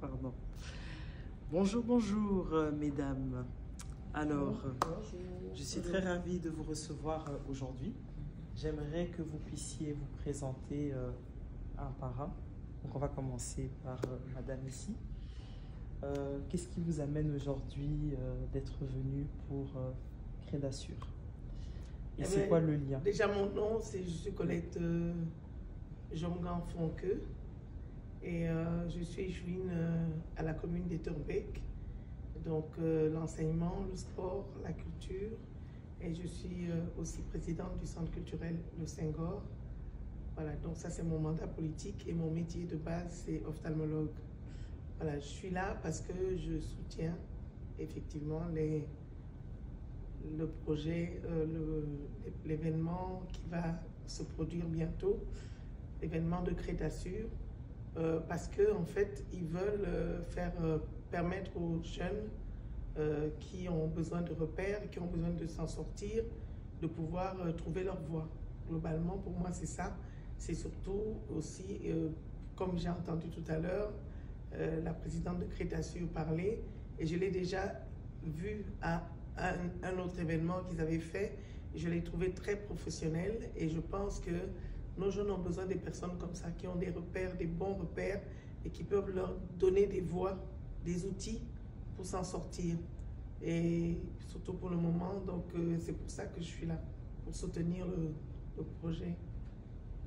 Pardon. Bonjour, bonjour, mesdames. Alors, je suis très ravie de vous recevoir aujourd'hui. J'aimerais que vous puissiez vous présenter un par un. Donc, on va commencer par madame ici. Qu'est-ce qui vous amène aujourd'hui d'être venue pour Crédasur? Et c'est quoi le lien? Déjà, mon nom, c'est je suis Colette Jongan Fonque et je suis échevine à la commune d'Etterbeek. Donc, l'enseignement, le sport, la culture. Et je suis aussi présidente du centre culturel Le Senghor. Voilà, donc ça, c'est mon mandat politique et mon métier de base, c'est ophtalmologue. Voilà, je suis là parce que je soutiens effectivement le projet, l'événement qui va se produire bientôt, l'événement de Crédasur, parce que en fait, ils veulent permettre aux jeunes qui ont besoin de repères, qui ont besoin de s'en sortir, de pouvoir trouver leur voie. Globalement, pour moi, c'est ça. C'est surtout aussi, comme j'ai entendu tout à l'heure, la présidente de Crédasur parler, et je l'ai déjà vu à un autre événement qu'ils avaient fait. Je l'ai trouvé très professionnel et je pense que nos jeunes ont besoin des personnes comme ça, qui ont des repères, des bons repères et qui peuvent leur donner des voies, des outils pour s'en sortir. Et surtout pour le moment, donc c'est pour ça que je suis là, pour soutenir le projet.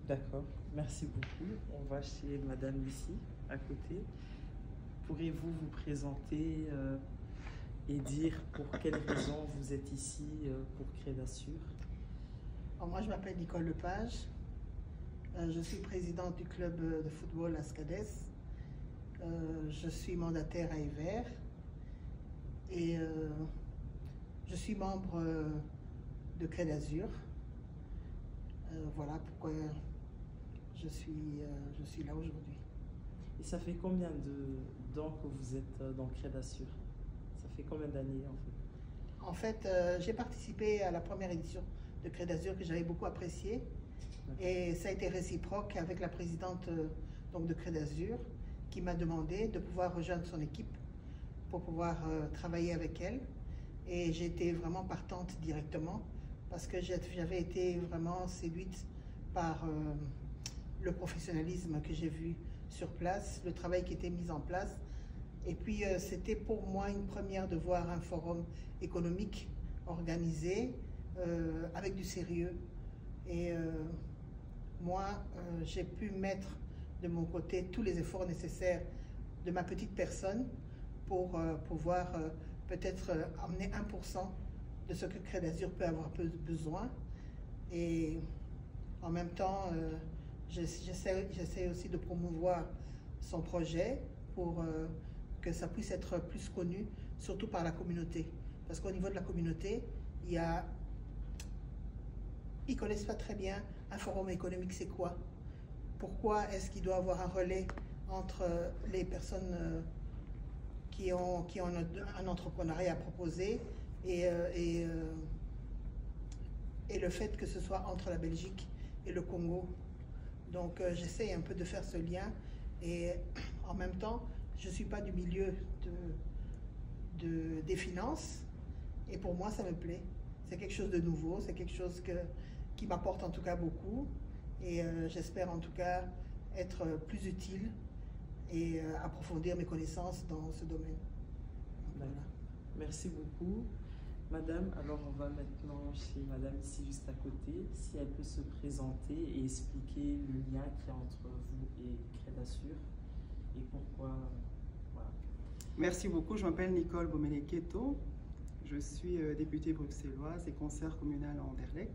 D'accord, merci beaucoup. On va chez madame ici, à côté. Pourriez-vous vous présenter et dire pour quelles raisons vous êtes ici pour Crédasur? Moi, je m'appelle Nicole Lepage. Je suis présidente du club de football Ascades. Je suis mandataire à Ever. Et je suis membre de Crédasur. Voilà pourquoi je suis là aujourd'hui. Et ça fait combien d'ans que vous êtes dans Crédasur? Ça fait combien d'années en fait? En fait, j'ai participé à la première édition de Crédasur que j'avais beaucoup appréciée. Et ça a été réciproque avec la présidente donc de Crédasur qui m'a demandé de pouvoir rejoindre son équipe pour pouvoir travailler avec elle. Et j'ai été vraiment partante directement parce que j'avais été vraiment séduite par le professionnalisme que j'ai vu sur place, le travail qui était mis en place. Et puis, c'était pour moi une première de voir un forum économique organisé avec du sérieux. Et moi, j'ai pu mettre de mon côté tous les efforts nécessaires de ma petite personne pour pouvoir peut-être amener 1% de ce que Crédasur peut avoir besoin. Et en même temps, j'essaie aussi de promouvoir son projet pour que ça puisse être plus connu, surtout par la communauté. Parce qu'au niveau de la communauté, ils connaissent pas très bien un forum économique, c'est quoi? Pourquoi est-ce qu'il doit avoir un relais entre les personnes qui ont un entrepreneuriat à proposer et le fait que ce soit entre la Belgique et le Congo. Donc j'essaie un peu de faire ce lien et en même temps, je ne suis pas du milieu des finances et pour moi, ça me plaît. C'est quelque chose de nouveau, c'est quelque chose qui m'apporte en tout cas beaucoup et j'espère en tout cas être plus utile et approfondir mes connaissances dans ce domaine. Voilà. Merci beaucoup. Madame, alors on va maintenant chez madame ici juste à côté, si elle peut se présenter et expliquer le lien qu'il y a entre vous et Crédasur et pourquoi. Voilà. Merci beaucoup, je m'appelle Nicole Bomeneketo, je suis députée bruxelloise et conseillère communale en Anderlecht.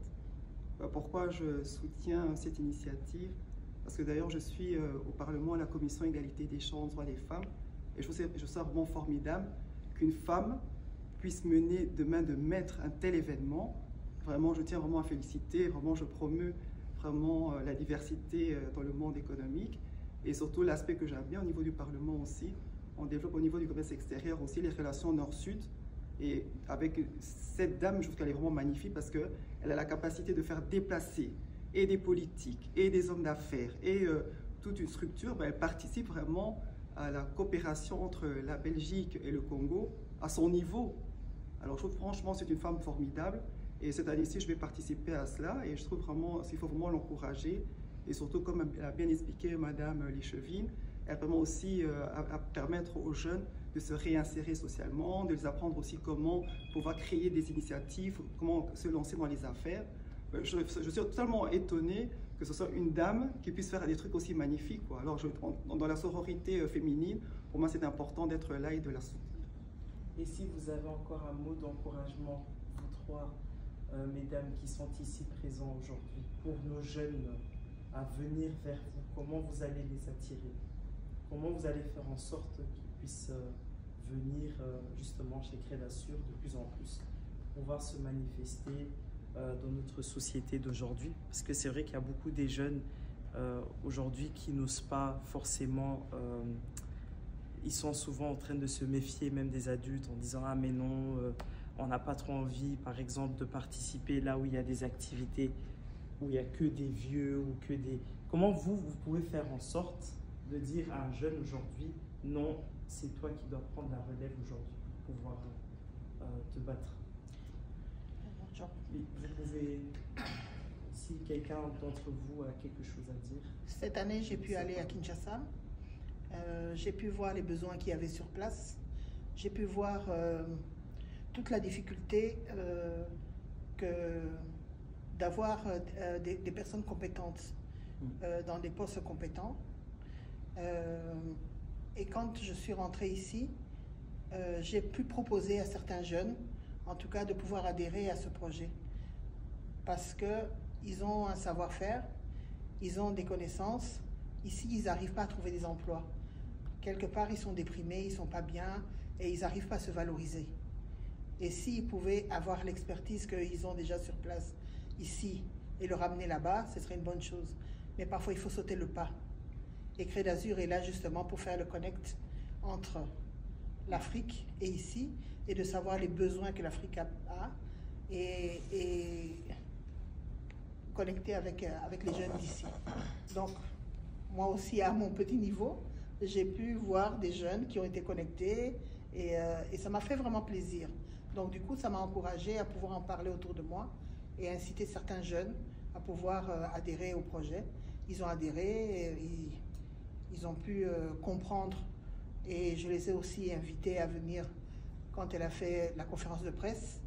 Pourquoi je soutiens cette initiative? Parce que d'ailleurs je suis au Parlement à la commission égalité des chances droits des femmes et je trouve ça vraiment formidable qu'une femme puisse mener de main de maître un tel événement. Vraiment, je tiens vraiment à féliciter, vraiment je promeux vraiment la diversité dans le monde économique et surtout l'aspect que j'aime bien au niveau du Parlement aussi. On développe au niveau du commerce extérieur aussi les relations nord-sud et avec cette dame, je trouve qu'elle est vraiment magnifique parce qu'elle a la capacité de faire déplacer et des politiques et des hommes d'affaires et toute une structure, elle participe vraiment à la coopération entre la Belgique et le Congo à son niveau. Alors je trouve franchement c'est une femme formidable et cette année-ci je vais participer à cela et je trouve vraiment qu'il faut vraiment l'encourager et surtout comme a bien expliqué Madame Lichevine, elle permet aussi à permettre aux jeunes de se réinsérer socialement, de les apprendre aussi comment pouvoir créer des initiatives, comment se lancer dans les affaires. Je suis totalement étonnée que ce soit une dame qui puisse faire des trucs aussi magnifiques, quoi. Alors dans la sororité féminine, pour moi c'est important d'être là et de la soutenir. Et si vous avez encore un mot d'encouragement, vous trois mesdames qui sont ici présents aujourd'hui, pour nos jeunes à venir vers vous, comment vous allez les attirer? Comment vous allez faire en sorte qu'ils puissent venir justement chez Crédasur de plus en plus, pouvoir se manifester dans notre société d'aujourd'hui? Parce que c'est vrai qu'il y a beaucoup des jeunes aujourd'hui qui n'osent pas forcément, ils sont souvent en train de se méfier même des adultes en disant « Ah mais non, on n'a pas trop envie par exemple de participer là où il y a des activités, où il n'y a que des vieux ou que des… » Comment vous pouvez faire en sorte de dire à un jeune aujourd'hui, non, c'est toi qui dois prendre la relève aujourd'hui pour pouvoir te battre? Oui, vous pouvez, si quelqu'un d'entre vous a quelque chose à dire. Cette année, j'ai pu aller à Kinshasa. J'ai pu voir les besoins qu'il y avait sur place. J'ai pu voir toute la difficulté d'avoir des personnes compétentes dans des postes compétents. Et quand je suis rentrée ici, j'ai pu proposer à certains jeunes, en tout cas, de pouvoir adhérer à ce projet. Parce qu'ils ont un savoir-faire, ils ont des connaissances. Ici, ils n'arrivent pas à trouver des emplois. Quelque part, ils sont déprimés, ils ne sont pas bien et ils n'arrivent pas à se valoriser. Et s'ils pouvaient avoir l'expertise qu'ils ont déjà sur place ici et le ramener là-bas, ce serait une bonne chose. Mais parfois, il faut sauter le pas. Et Crédasur est là justement pour faire le connect entre l'Afrique et ici, et de savoir les besoins que l'Afrique a et connecter avec les jeunes d'ici. Donc, moi aussi, à mon petit niveau, j'ai pu voir des jeunes qui ont été connectés et ça m'a fait vraiment plaisir. Donc, du coup, ça m'a encouragée à pouvoir en parler autour de moi et inciter certains jeunes à pouvoir adhérer au projet. Ils ont adhéré, ils ont pu comprendre et je les ai aussi invités à venir quand elle a fait la conférence de presse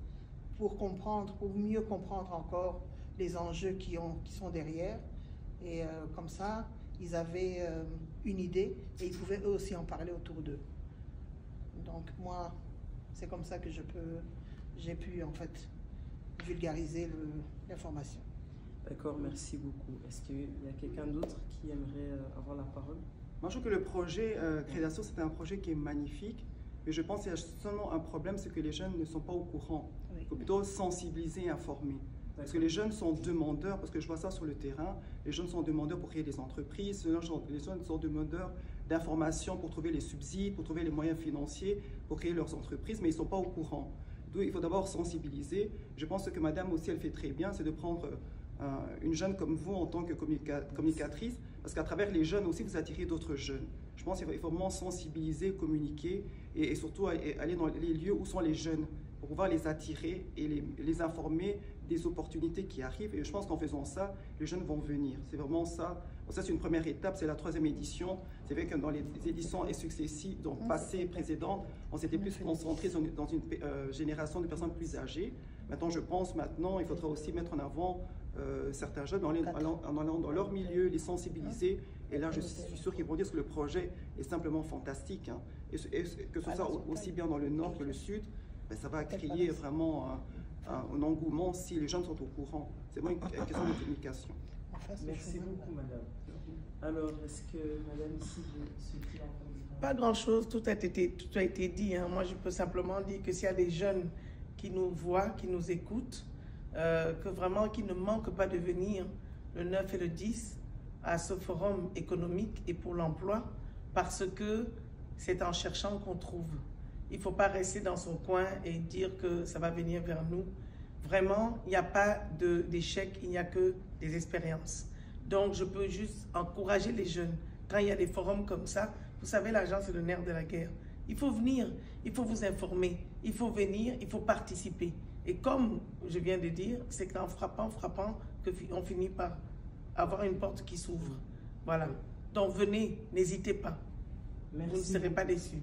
pour comprendre, pour mieux comprendre encore les enjeux qui sont derrière. Et comme ça, ils avaient une idée et ils pouvaient eux aussi en parler autour d'eux. Donc moi, c'est comme ça que j'ai pu en fait vulgariser l'information. D'accord, merci beaucoup. Est-ce qu'il y a quelqu'un d'autre qui aimerait avoir la parole? Moi, je trouve que le projet Crédasur, c'est un projet qui est magnifique, mais je pense qu'il y a seulement un problème, c'est que les jeunes ne sont pas au courant. Oui. Il faut plutôt sensibiliser et informer. Parce que les jeunes sont demandeurs, parce que je vois ça sur le terrain, les jeunes sont demandeurs pour créer des entreprises, les jeunes sont demandeurs d'informations pour trouver les subsides, pour trouver les moyens financiers, pour créer leurs entreprises, mais ils ne sont pas au courant. Donc il faut d'abord sensibiliser. Je pense que madame aussi, elle fait très bien, c'est de prendre une jeune comme vous en tant que communicatrice, parce qu'à travers les jeunes aussi, vous attirez d'autres jeunes. Je pense qu'il faut vraiment sensibiliser, communiquer et surtout aller dans les lieux où sont les jeunes pour pouvoir les attirer et les informer des opportunités qui arrivent. Et je pense qu'en faisant ça, les jeunes vont venir. C'est vraiment ça. Bon, ça, c'est une première étape, c'est la 3e édition. C'est vrai que dans les éditions successives, donc passées et précédentes, on s'était plus concentré dans une génération de personnes plus âgées. Maintenant, je pense, il faudra aussi mettre en avant certains jeunes en allant dans leur milieu, les sensibiliser. Et là, je suis sûr qu'ils vont dire que le projet est simplement fantastique. Hein. Et que ce soit aussi bien dans le nord que le sud, ben, ça va créer vraiment un engouement si les jeunes sont au courant. C'est vraiment une question de communication. Merci beaucoup, madame. Alors, est-ce que madame ici suffit en Pas grand-chose, tout a été dit. Hein. Moi, je peux simplement dire que s'il y a des jeunes qui nous voient, qui nous écoutent, que vraiment qu'ils ne manquent pas de venir le 9 et le 10 à ce forum économique et pour l'emploi, parce que c'est en cherchant qu'on trouve. Il ne faut pas rester dans son coin et dire que ça va venir vers nous. Vraiment, il n'y a pas d'échec, il n'y a que des expériences. Donc, je peux juste encourager les jeunes. Quand il y a des forums comme ça, Vous savez, l'argent, c'est le nerf de la guerre. Il faut venir, il faut vous informer, il faut venir, il faut participer. Et comme je viens de dire, c'est qu'en frappant, qu'on finit par avoir une porte qui s'ouvre. Voilà. Donc venez, n'hésitez pas. Merci vous ne serez beaucoup. pas déçus.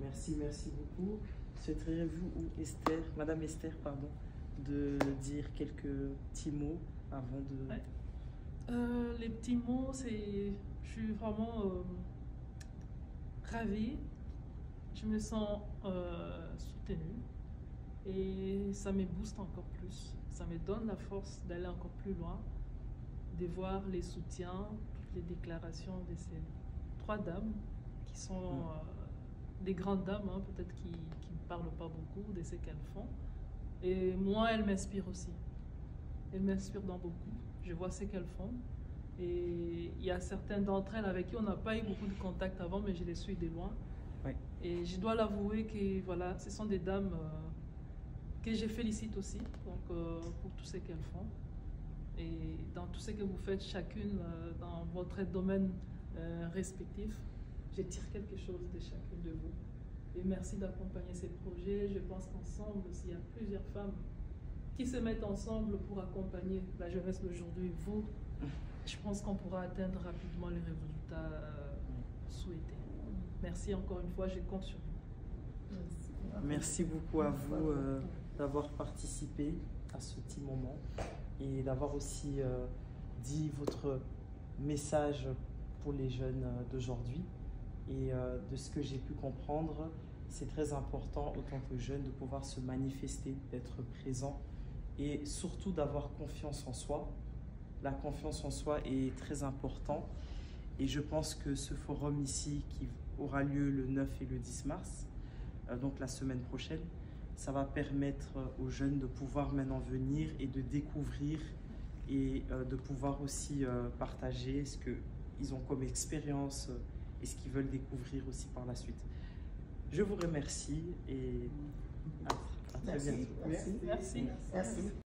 Merci beaucoup. Souhaiteriez-vous, Esther, Madame Esther, pardon, de dire quelques petits mots avant de... Ouais. Les petits mots, c'est... Je suis vraiment ravie. Je me sens soutenue. Et ça me booste encore plus. Ça me donne la force d'aller encore plus loin, de voir les soutiens, toutes les déclarations de ces 3 dames qui sont des grandes dames, hein, peut-être qui ne parlent pas beaucoup de ce qu'elles font. Et moi, elles m'inspirent aussi. Elles m'inspirent dans beaucoup. Je vois ce qu'elles font. Et il y a certaines d'entre elles avec qui on n'a pas eu beaucoup de contact avant, mais je les suis de loin. Oui. Et je dois l'avouer que voilà, ce sont des dames que je félicite aussi donc, pour tout ce qu'elles font. Et dans tout ce que vous faites chacune dans votre domaine respectif, je tire quelque chose de chacune de vous. Et merci d'accompagner ces projets. Je pense qu'ensemble, s'il y a plusieurs femmes qui se mettent ensemble pour accompagner la jeunesse d'aujourd'hui, vous, je pense qu'on pourra atteindre rapidement les résultats souhaités. Merci encore une fois, je compte sur vous. Merci beaucoup à vous d'avoir participé à ce petit moment et d'avoir aussi dit votre message pour les jeunes d'aujourd'hui. Et de ce que j'ai pu comprendre, c'est très important, autant que jeune, de pouvoir se manifester, d'être présent et surtout d'avoir confiance en soi. La confiance en soi est très important et je pense que ce forum ici qui aura lieu le 9 et le 10 mars, donc la semaine prochaine, ça va permettre aux jeunes de pouvoir maintenant venir et de découvrir et de pouvoir aussi partager ce qu'ils ont comme expérience et ce qu'ils veulent découvrir aussi par la suite. Je vous remercie et à très bientôt. Merci.